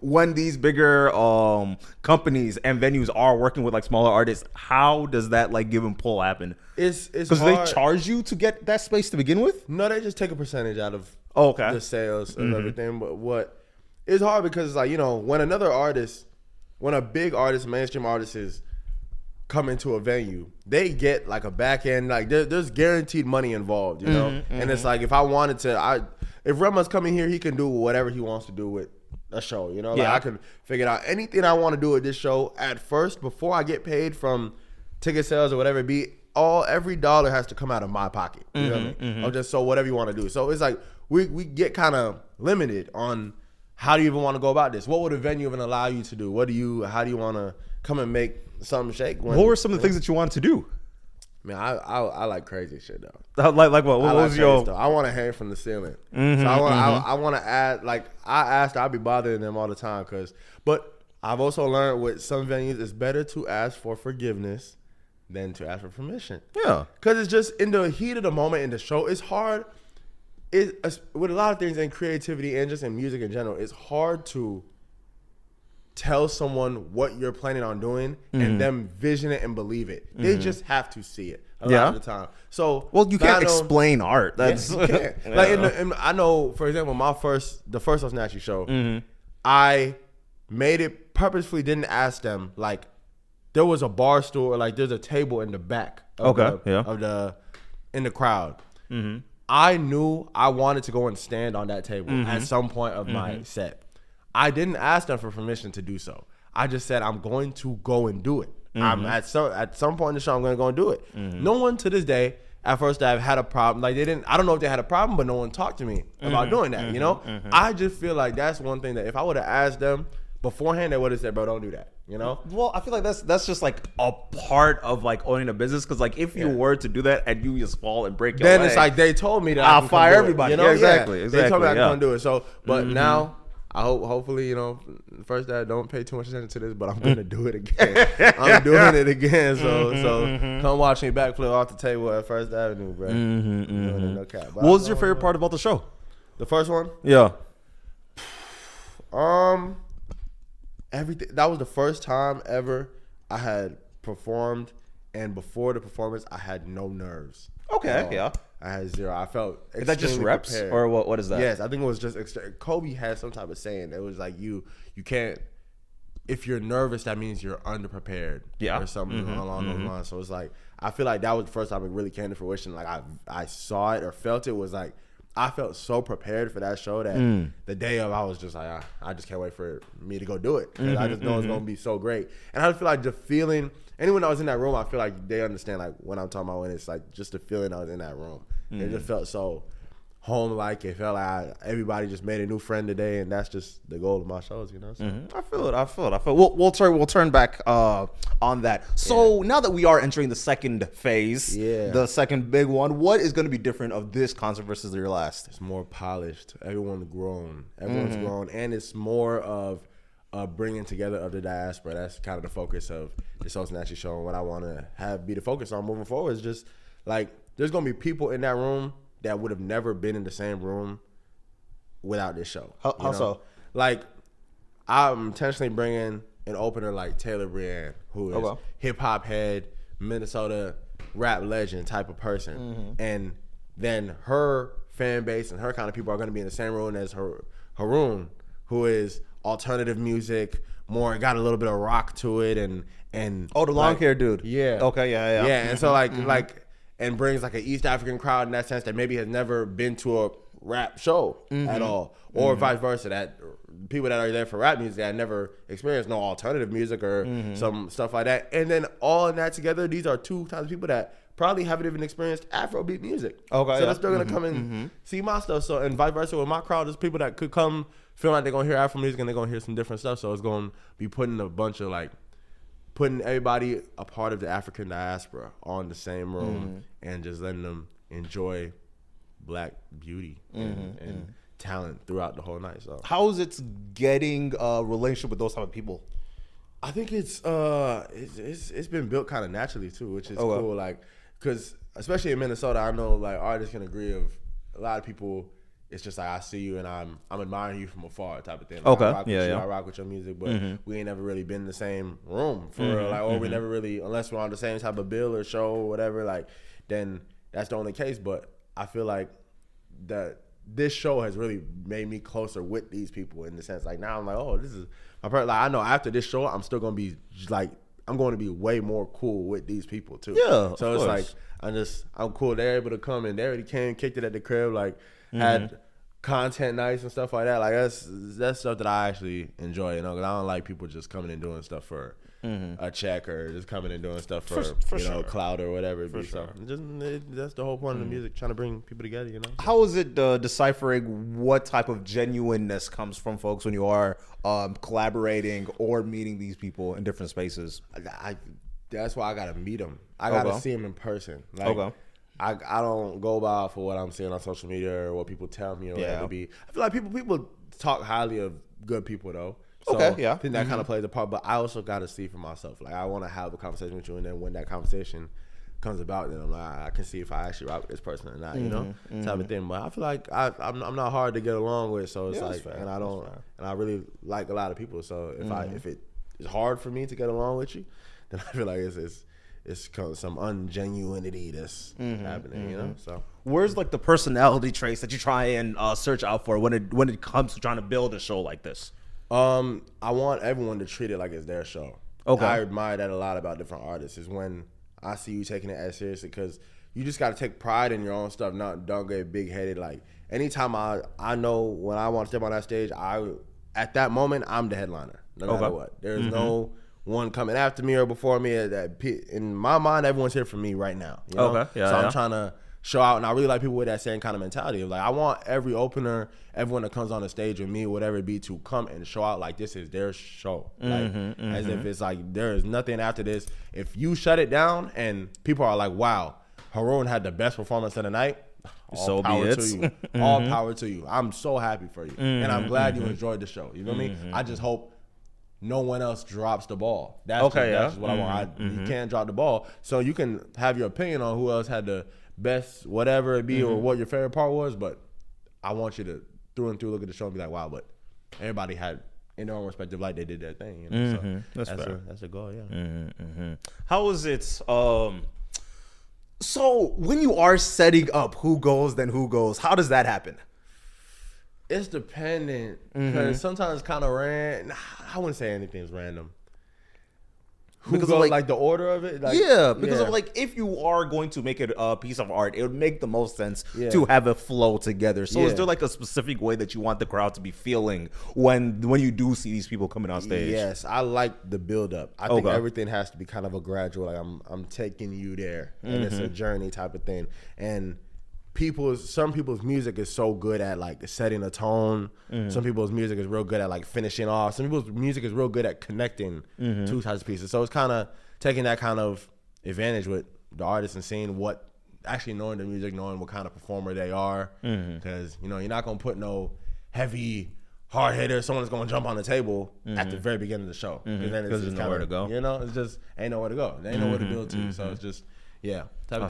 when these bigger companies and venues are working with like smaller artists, how does that like give and pull happen? It's because they charge you to get that space to begin with. No, they just take a percentage out of the sales and everything. But what it's hard because it's like, you know, when a big artist, mainstream artist is come into a venue, they get like a back end, like there's guaranteed money involved, you know. And it's like, if I wanted to, if Rema's coming here, he can do whatever he wants to do with a show, you know. Like I can figure out anything I want to do at this show at first before I get paid from ticket sales or whatever it be. Every dollar has to come out of my pocket, you know what I mean? Or just so whatever you want to do. So it's like we get kind of limited on how do you even want to go about this. What would a venue even allow you to do? How do you want to come and make something shake? What were some of the things that you wanted to do? Man, I like crazy shit Like though. what? What was your? Stuff. I want to hang from the ceiling. So I want to add. Like I'll be bothering them all the time but I've also learned with some venues it's better to ask for forgiveness than to ask for permission. Yeah, because it's just in the heat of the moment in the show. It's hard. With a lot of things in creativity and just in music in general, it's hard to tell someone what you're planning on doing and them vision it and believe it. They just have to see it a lot of the time. So you can't explain art. That's you can't. Like I know, for example, the first Snatchy show, I made it purposefully. Didn't ask them, like there was a bar stool, or like there's a table in the back of in the crowd. I knew I wanted to go and stand on that table at some point of my set. I didn't ask them for permission to do so. I just said, I'm going to go and do it. I'm at some point in the show, I'm going to go and do it. No one to this day at First Ave had a problem. Like I don't know if they had a problem, but no one talked to me about doing that, you know? I just feel like that's one thing that if I would have asked them beforehand, they would have said, bro, don't do that, you know? Well, I feel like that's just like a part of like owning a business, because like if you were to do that and you just fall and break your leg, it's like they told me that I'll fire everybody. You know? Exactly. They told me I couldn't do it. So, but now I hopefully, you know, First Ave don't pay too much attention to this, but I'm gonna do it again. I'm doing it again. So come watch me backflip off the table at First Avenue, bro. No cap. What was your favorite part about the show? The first one? Yeah. Everything. That was the first time ever I had performed, and before the performance, I had no nerves. Okay, yeah. I had zero. I felt Is that just reps prepared. or what is that? Yes, I think it was just Kobe had some type of saying. It was like you can't, if you're nervous, that means you're underprepared. Yeah. Or something along those lines. So it's like, I feel like that was the first time it really came to fruition. Like I saw it or felt it. Was like, I felt so prepared for that show that the day of, I was just like, I just can't wait for me to go do it. Because I just know it's going to be so great. And I feel like the feeling, anyone that was in that room, I feel like they understand like what I'm talking about when it's like just the feeling I was in that room. It just felt so home-like. It felt like everybody just made a new friend today, and that's just the goal of my shows, you know? So. I feel it. We'll turn back on that. So now that we are entering the second phase, the second big one, what is going to be different of this concert versus your last? It's more polished. Everyone's grown, and it's more of bringing together of the diaspora. That's kind of the focus of the So Snatchy show, and what I want to be the focus on moving forward is just like there's going to be people in that room that would have never been in the same room without this show. How so? Like, I'm intentionally bringing an opener like Taylor Brienne, who is hip-hop head, Minnesota rap legend type of person. And then her fan base and her kind of people are going to be in the same room as Haroon, who is alternative music, more got a little bit of rock to it, and the long hair dude. Yeah. Okay, yeah. And so and brings like an East African crowd in that sense that maybe has never been to a rap show at all, or vice versa, that people that are there for rap music that never experienced no alternative music or some stuff like that. And then all in that together, these are two types of people that probably haven't even experienced Afrobeat music. Okay, so they're still gonna come and see my stuff. So, and vice versa with my crowd, there's people that could come feel like they're gonna hear Afro music and they're gonna hear some different stuff. So it's gonna be putting a bunch of putting everybody a part of the African diaspora on the same room and just letting them enjoy Black beauty and talent throughout the whole night. So how is it getting a relationship with those type of people? I think it's been built kind of naturally too, which is cool. Like, because especially in Minnesota, I know like artists can agree of a lot of people. it's just like I see you and I'm admiring you from afar type of thing. Like, Okay. I rock with Yeah, you, yeah. I rock with your music, but we ain't never really been in the same room for real. Like, or we never really, unless we're on the same type of bill or show or whatever, like, then that's the only case. But I feel like that this show has really made me closer with these people in the sense, like, now I'm like, oh, this is my part. Like, I know after this show, I'm still gonna be like, I'm going to be way more cool with these people too. Yeah. So it's like I'm cool. They're able to come and they already came, kicked it at the crib, like had content nights and stuff like that. Like that's stuff that I actually enjoy, you know, because I don't like people just coming and doing stuff for a check or just coming and doing stuff for you know, clout or whatever it be. So that's the whole point of the music, trying to bring people together, you know. How is it deciphering what type of genuineness comes from folks when you are collaborating or meeting these people in different spaces? That's why I gotta meet them. I gotta see them in person. Like, I don't go by for what I'm seeing on social media or what people tell me or whatever it be. I feel like people talk highly of good people though. So I think that kind of plays a part, but I also got to see for myself. Like, I want to have a conversation with you, and then when that conversation comes about, then I'm like, I can see if I actually rock with this person or not, you know, type of thing. But I feel like I'm not hard to get along with, so it's like, and I really like a lot of people. So if it is hard for me to get along with you, then I feel like it's some ungenuinity that's happening, you know. So where's like the personality traits that you try and search out for when it comes to trying to build a show like this? I want everyone to treat it like it's their show. Okay. I admire that a lot about different artists, is when I see you taking it as seriously, because you just got to take pride in your own stuff, don't get big headed. Like, anytime I know when I want to step on that stage, at that moment I'm the headliner, no matter what. There's no one coming after me or before me. In my mind, everyone's here for me right now. You know? So I'm trying to show out, and I really like people with that same kind of mentality of like, I want every opener, everyone that comes on the stage with me, whatever it be, to come and show out like this is their show. Like, as if it's like there is nothing after this. If you shut it down and people are like, wow, Haroon had the best performance of the night, all power to you. All power to you. I'm so happy for you. And I'm glad you enjoyed the show. You know what I mean? I just hope no one else drops the ball. That's just what I want. You can't drop the ball. So you can have your opinion on who else had the best whatever it be or what your favorite part was, but I want you to through and through look at the show and be like, wow, but everybody had in their own respective light, they did their thing, you know? So that's a goal. How is it so when you are setting up who goes then who goes, how does that happen? It's dependent, because sometimes it's kind of random. I wouldn't say anything's random. Who because goes, like the order of it? Like, because of like, if you are going to make it a piece of art, it would make the most sense to have it flow together. So is there like a specific way that you want the crowd to be feeling when you do see these people coming on stage? Yes, I like the build up. I think everything has to be kind of a gradual, like I'm taking you there, and it's a journey type of thing. And some people's music is so good at like setting a tone. Some people's music is real good at like finishing off. Some people's music is real good at connecting two types of pieces. So it's kind of taking that kind of advantage with the artist and seeing what, actually knowing the music, knowing what kind of performer they are. Because you know, you're not gonna put no heavy hard hitter, someone that's gonna jump on the table at the very beginning of the show. Because then it's just nowhere to go. You know, it's just ain't nowhere to go. There ain't nowhere to build to. So it's just type of thing.